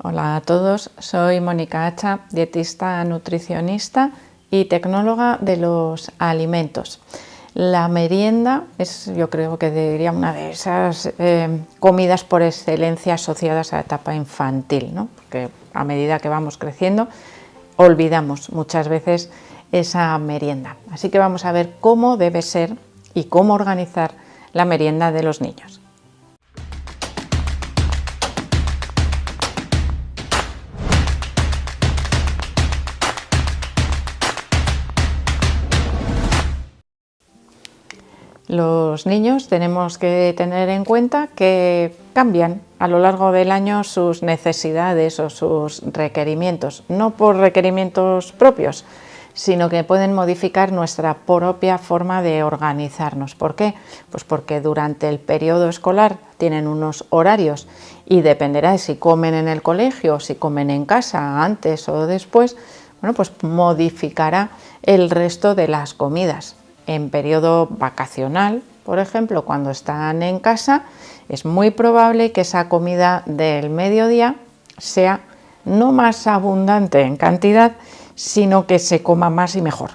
Hola a todos, soy Mónica Hacha, dietista, nutricionista y tecnóloga de los alimentos. La merienda es, yo creo que diría, una de esas comidas por excelencia asociadas a la etapa infantil, ¿no? Porque a medida que vamos creciendo olvidamos muchas veces esa merienda. Así que vamos a ver cómo debe ser y cómo organizar la merienda de los niños. Los niños tenemos que tener en cuenta que cambian a lo largo del año sus necesidades o sus requerimientos, no por requerimientos propios, sino que pueden modificar nuestra propia forma de organizarnos. ¿Por qué? Pues porque durante el periodo escolar tienen unos horarios y dependerá de si comen en el colegio o si comen en casa antes o después, bueno, pues modificará el resto de las comidas. En periodo vacacional, por ejemplo, cuando están en casa, es muy probable que esa comida del mediodía sea no más abundante en cantidad, sino que se coma más y mejor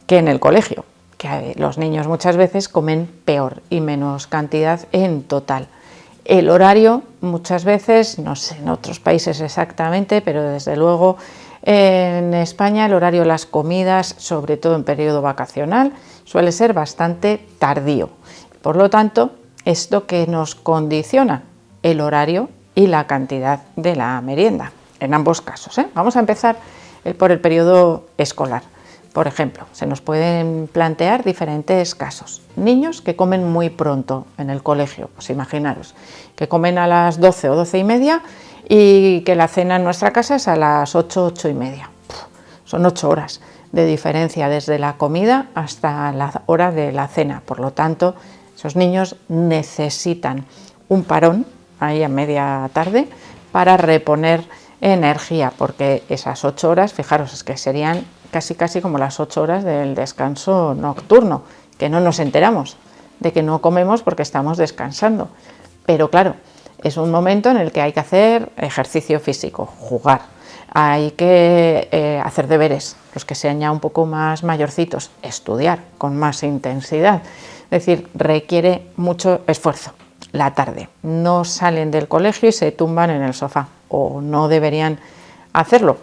que en el colegio, que los niños muchas veces comen peor y menos cantidad en total. El horario muchas veces, no sé en otros países exactamente, pero desde luego en España el horario de las comidas, sobre todo en periodo vacacional, suele ser bastante tardío. Por lo tanto, esto que nos condiciona el horario y la cantidad de la merienda, en ambos casos. Vamos a empezar por el periodo escolar. Por ejemplo, se nos pueden plantear diferentes casos. Niños que comen muy pronto en el colegio, pues imaginaros, que comen a las 12 o 12 y media y que la cena en nuestra casa es a las 8, 8 y media. Son 8 horas de diferencia desde la comida hasta la hora de la cena. Por lo tanto, esos niños necesitan un parón ahí a media tarde para reponer energía, porque esas 8 horas, fijaros, es que serían casi como las 8 horas del descanso nocturno, que no nos enteramos de que no comemos porque estamos descansando. Pero claro, es un momento en el que hay que hacer ejercicio físico, jugar, hay que hacer deberes, los que sean ya un poco más mayorcitos, estudiar con más intensidad. Es decir, requiere mucho esfuerzo. La tarde no salen del colegio y se tumban en el sofá, o no deberían hacerlo.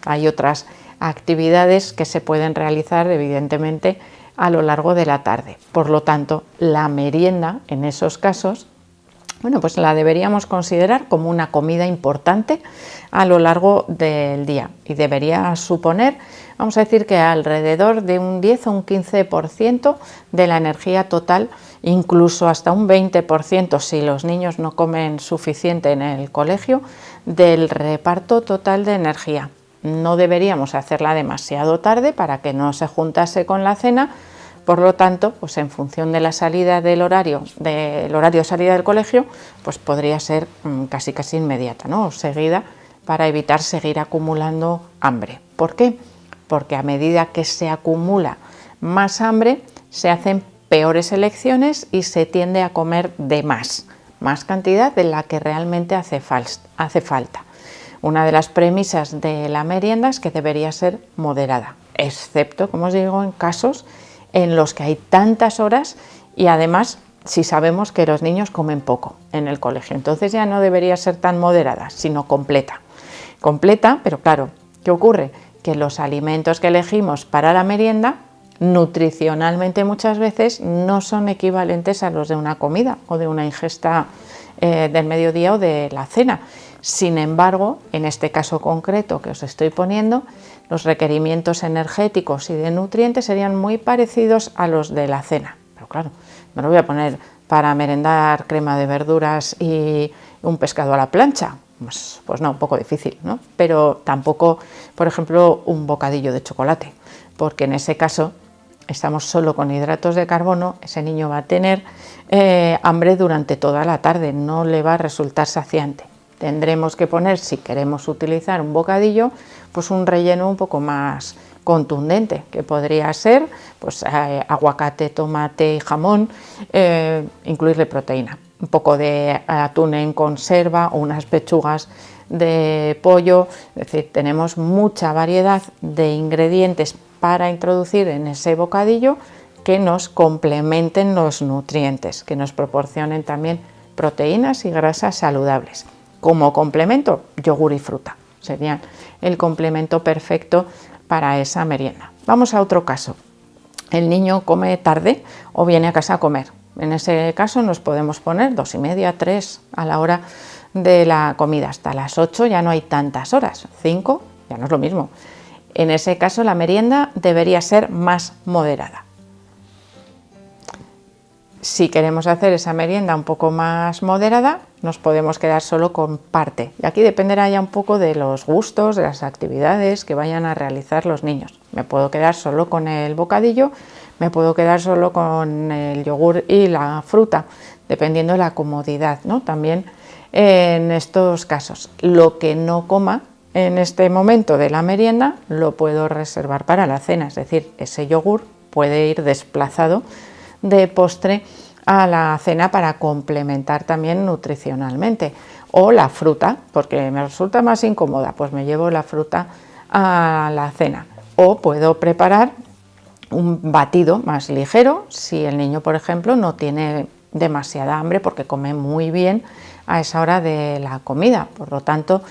Hay otras actividades que se pueden realizar evidentemente a lo largo de la tarde. Por lo tanto, la merienda en esos casos, bueno, pues la deberíamos considerar como una comida importante a lo largo del día y debería suponer, vamos a decir que alrededor de un 10 o un 15% de la energía total, incluso hasta un 20% si los niños no comen suficiente en el colegio, del reparto total de energía. No deberíamos hacerla demasiado tarde para que no se juntase con la cena. Por lo tanto, pues en función de la salida del horario de salida del colegio, pues podría ser casi inmediata, ¿no? O seguida, para evitar seguir acumulando hambre. ¿Por qué? Porque a medida que se acumula más hambre, se hacen peores elecciones y se tiende a comer de más cantidad de la que realmente hace falta. Una de las premisas de la merienda es que debería ser moderada, excepto, como os digo, en casos en los que hay tantas horas y además si sabemos que los niños comen poco en el colegio. Entonces ya no debería ser tan moderada, sino completa. Completa, pero claro, ¿qué ocurre? Que los alimentos que elegimos para la merienda, nutricionalmente muchas veces no son equivalentes a los de una comida o de una ingesta del mediodía o de la cena. Sin embargo, en este caso concreto que os estoy poniendo, los requerimientos energéticos y de nutrientes serían muy parecidos a los de la cena. Pero claro, no lo voy a poner para merendar crema de verduras y un pescado a la plancha. Pues no, un poco difícil, ¿no? Pero tampoco, por ejemplo, un bocadillo de chocolate, porque en ese caso estamos solo con hidratos de carbono, ese niño va a tener hambre durante toda la tarde, no le va a resultar saciante. Tendremos que poner, si queremos utilizar un bocadillo, pues un relleno un poco más contundente, que podría ser pues, aguacate, tomate y jamón, incluirle proteína. un poco de atún en conserva o unas pechugas de pollo. Es decir, tenemos mucha variedad de ingredientes para introducir en ese bocadillo que nos complementen los nutrientes, que nos proporcionen también proteínas y grasas saludables. Como complemento, yogur y fruta serían el complemento perfecto para esa merienda. Vamos a otro caso. El niño come tarde o viene a casa a comer. En ese caso nos podemos poner 2:30, 3 a la hora de la comida. Hasta las 8 ya no hay tantas horas, 5 ya no es lo mismo. En ese caso la merienda debería ser más moderada. Si queremos hacer esa merienda un poco más moderada, nos podemos quedar solo con parte. Y aquí dependerá ya un poco de los gustos, de las actividades que vayan a realizar los niños. Me puedo quedar solo con el bocadillo, me puedo quedar solo con el yogur y la fruta, dependiendo de la comodidad, ¿no? También en estos casos. Lo que no coma en este momento de la merienda lo puedo reservar para la cena, es decir, ese yogur puede ir desplazado de postre a la cena para complementar también nutricionalmente, o la fruta, porque me resulta más incómoda, pues me llevo la fruta a la cena, o puedo preparar un batido más ligero si el niño, por ejemplo, no tiene demasiada hambre porque come muy bien a esa hora de la comida. Por lo tanto,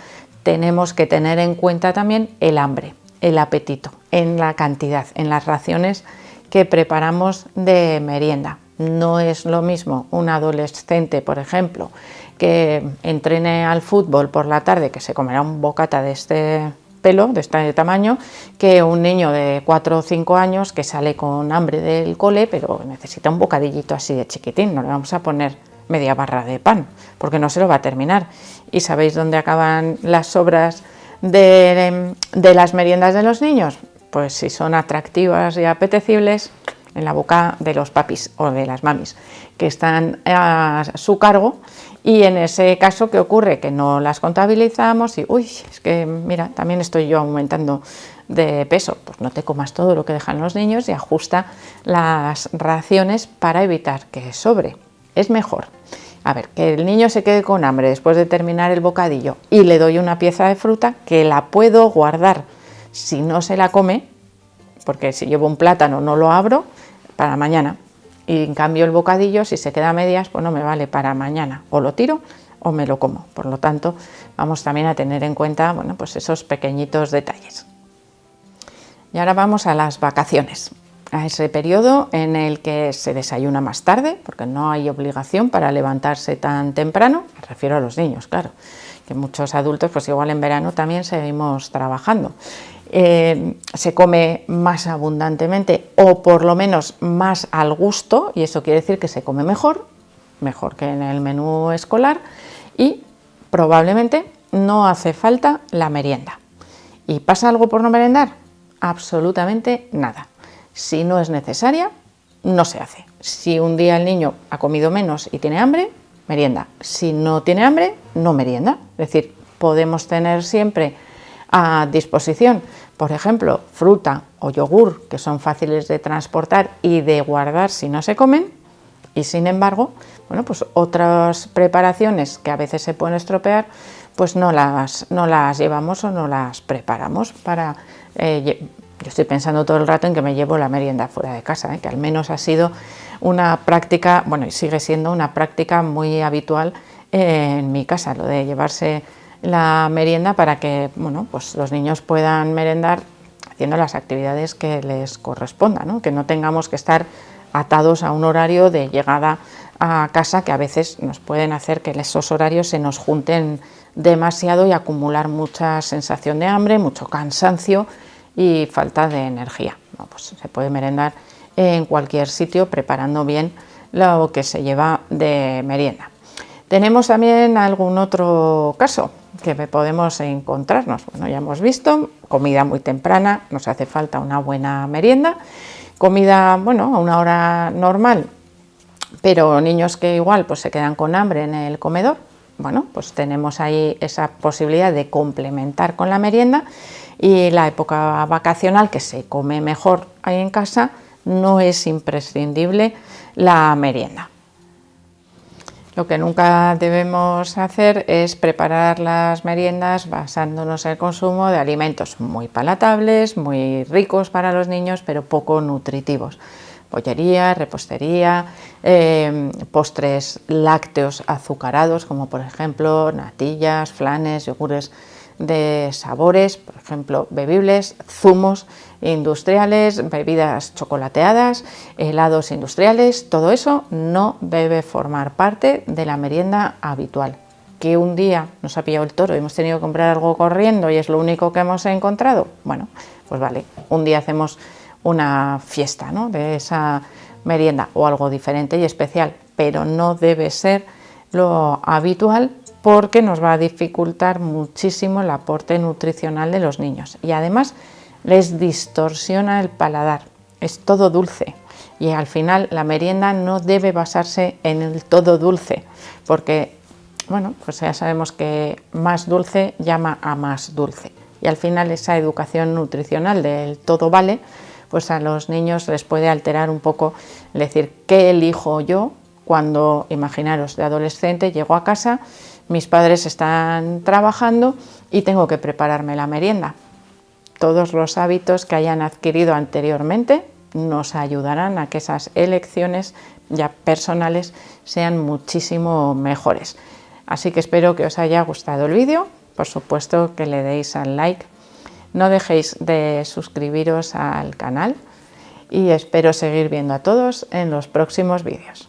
tenemos que tener en cuenta también el hambre, el apetito, en la cantidad, en las raciones que preparamos de merienda. No es lo mismo un adolescente, por ejemplo, que entrene al fútbol por la tarde, que se comerá un bocata de este pelo, de este tamaño, que un niño de 4 o 5 años que sale con hambre del cole, pero necesita un bocadillito así de chiquitín. No le vamos a poner media barra de pan, porque no se lo va a terminar. ¿Y sabéis dónde acaban las sobras de las meriendas de los niños? Pues si son atractivas y apetecibles, en la boca de los papis o de las mamis que están a su cargo, y en ese caso, ¿qué ocurre? Que no las contabilizamos y, uy, es que mira, también estoy yo aumentando de peso. Pues no te comas todo lo que dejan los niños y ajusta las raciones para evitar que sobre. Es mejor, a ver, que el niño se quede con hambre después de terminar el bocadillo y le doy una pieza de fruta que la puedo guardar si no se la come, porque si llevo un plátano no lo abro para mañana, y en cambio el bocadillo, si se queda a medias, pues no me vale para mañana, o lo tiro o me lo como. Por lo tanto, vamos también a tener en cuenta, bueno, pues esos pequeñitos detalles. Y ahora vamos a las vacaciones, a ese periodo en el que se desayuna más tarde, porque no hay obligación para levantarse tan temprano. Me refiero a los niños, claro, que muchos adultos pues igual en verano también seguimos trabajando. Se come más abundantemente, o por lo menos más al gusto, y eso quiere decir que se come mejor que en el menú escolar, y probablemente no hace falta la merienda. ¿Y pasa algo por no merendar? Absolutamente nada. Si no es necesaria, no se hace. Si un día el niño ha comido menos y tiene hambre, merienda. Si no tiene hambre, no merienda. Es decir, podemos tener siempre a disposición, por ejemplo, fruta o yogur, que son fáciles de transportar y de guardar si no se comen, y sin embargo, bueno, pues otras preparaciones que a veces se pueden estropear, pues no las llevamos o no las preparamos para... yo estoy pensando todo el rato en que me llevo la merienda fuera de casa, que al menos ha sido una práctica, bueno, y sigue siendo una práctica muy habitual en mi casa, lo de llevarse la merienda para que, bueno, pues los niños puedan merendar haciendo las actividades que les correspondan, ¿no? Que no tengamos que estar atados a un horario de llegada a casa, que a veces nos pueden hacer que esos horarios se nos junten demasiado y acumular mucha sensación de hambre, mucho cansancio y falta de energía. No, pues se puede merendar en cualquier sitio preparando bien lo que se lleva de merienda. Tenemos también algún otro caso que podemos encontrarnos. Bueno, ya hemos visto, comida muy temprana, nos hace falta una buena merienda. Comida, bueno, a una hora normal, pero niños que igual pues se quedan con hambre en el comedor, bueno, pues tenemos ahí esa posibilidad de complementar con la merienda. Y la época vacacional, que se come mejor ahí en casa, no es imprescindible la merienda. Lo que nunca debemos hacer es preparar las meriendas basándonos en el consumo de alimentos muy palatables, muy ricos para los niños, pero poco nutritivos. Bollería, repostería, postres lácteos azucarados, como por ejemplo natillas, flanes, yogures de sabores, por ejemplo bebibles, zumos industriales, bebidas chocolateadas, helados industriales. Todo eso no debe formar parte de la merienda habitual. Que un día nos ha pillado el toro y hemos tenido que comprar algo corriendo y es lo único que hemos encontrado, bueno, pues vale, un día hacemos una fiesta, ¿no?, de esa merienda o algo diferente y especial, pero no debe ser lo habitual, porque nos va a dificultar muchísimo el aporte nutricional de los niños y además les distorsiona el paladar. Es todo dulce y al final la merienda no debe basarse en el todo dulce, porque bueno, pues ya sabemos que más dulce llama a más dulce y al final esa educación nutricional del todo vale, pues a los niños les puede alterar un poco el decir, ¿qué elijo yo? Cuando, imaginaros, de adolescente llego a casa, mis padres están trabajando y tengo que prepararme la merienda. Todos los hábitos que hayan adquirido anteriormente nos ayudarán a que esas elecciones ya personales sean muchísimo mejores. Así que espero que os haya gustado el vídeo, por supuesto que le deis al like, no dejéis de suscribiros al canal y espero seguir viendo a todos en los próximos vídeos.